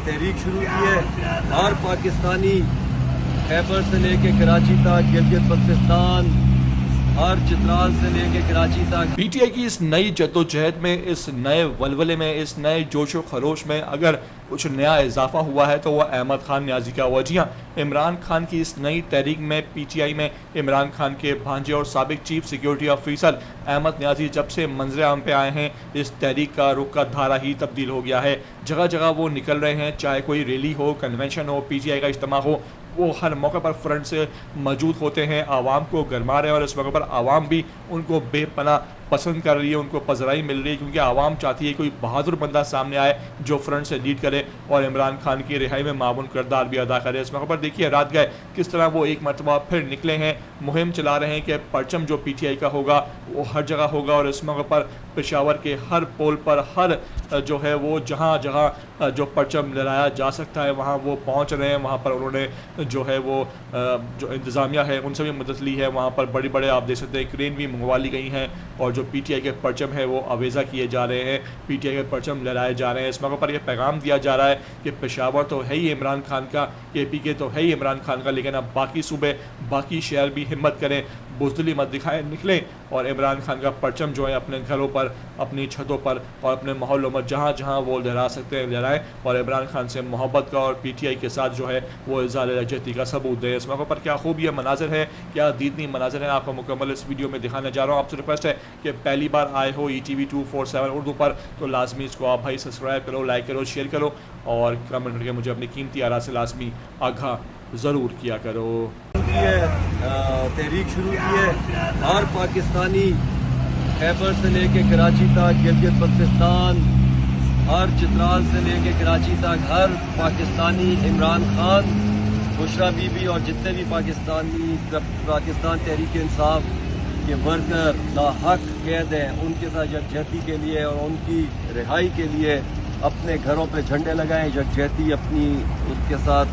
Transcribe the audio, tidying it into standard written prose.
तहरीक शुरू की है। हर पाकिस्तानी खैबर से लेके कराची तक, गिलगित बल्तिस्तान, हर चित्राल से लेके कराची तक पीटीआई की इस नई जद्दोजहद में, इस नए वलवले में, इस नए जोशो खरोश में अगर कुछ नया इजाफा हुआ है तो वह अहमद खान न्याजी का हुआ। जी हाँ, इमरान खान की इस नई तहरीक में, पीटीआई में, इमरान खान के भांजे और साबिक chief security officer Ahmad Niazi जब से मंजर आम पे आए हैं, इस तहरीक का रुख का धारा ही तब्दील हो गया है। जगह जगह वो निकल रहे हैं, चाहे कोई रैली हो, कन्वेंशन हो, पीटीआई का इज्तिमा हो, वो हर मौके पर फ्रंट से मौजूद होते हैं, आवाम को गरमा रहे हैं और इस मौके पर आवाम भी उनको बेपनाह पसंद कर रही है, उनको पजराई मिल रही है, क्योंकि आवाम चाहती है कोई बहादुर बंदा सामने आए जो फ्रंट से लीड करे और इमरान खान की रिहाई में मामून किरदार भी अदा करे। इस मौके पर देखिए रात गए किस तरह वो एक मरतबा फिर निकले हैं, मुहिम चला रहे हैं कि परचम जो पीटीआई का होगा वो हर जगह होगा और इस मौके पर पेशावर के हर पोल पर, हर जो है वो जहाँ जहाँ जो परचम लहराया जा सकता है वहाँ वो पहुँच रहे हैं। वहाँ पर उन्होंने जो है वो जो इंतज़ामिया है उनसे भी मदद ली है। वहाँ पर बड़े बड़े आप देख सकते हैं क्रेन भी मंगवा ली गई हैं और जो पीटीआई के परचम है वो अवेज़ा किए जा रहे हैं, पीटीआई के परचम लहराए जा रहे हैं। इस मौके पर यह पैगाम दिया जा रहा है कि पेशावर तो है ही इमरान खान का, केपीके तो है ही इमरान खान का, लेकिन अब बाकी सूबे, बाकी शहर भी हिम्मत करें, बुज़दिली मत दिखाएं, निकलें और इमरान खान का परचम जो है अपने घरों पर, अपनी छतों पर और अपने मोहल्लों में जहाँ जहाँ वो लहरा सकते हैं लहराएं और इमरान खान से मोहब्बत का और पीटीआई के साथ जो है वो इज़हार यकजहती का सबूत दें। इस मौके पर क्या खूब ये मनाज़र है, क्या दीदनी मनाज़र है, आपको मुकम्मल इस वीडियो में दिखाने जा रहा हूँ। आपसे रिक्वेस्ट है कि पहली बार आए हो ETV 247 उर्दू पर तो लाजमी इसको आप भाई सब्सक्राइब करो, लाइक करो, शेयर करो और कमेंट करके मुझे अपनी कीमती आरा से लाजमी आगाह ज़रूर किया करो। तहरीक शुरू की है। हर पाकिस्तानी खैबर से लेके कराची तक, गिलगित बल्तिस्तान, हर चित्राल से लेके कराची तक, हर पाकिस्तानी इमरान खान, बुशरा बीबी और जितने भी पाकिस्तान तहरीक इंसाफ के वर्कर नाहक कैद हैं उनके साथ यकजहती के लिए और उनकी रिहाई के लिए अपने घरों पे झंडे लगाएं, यकजहती अपनी उसके साथ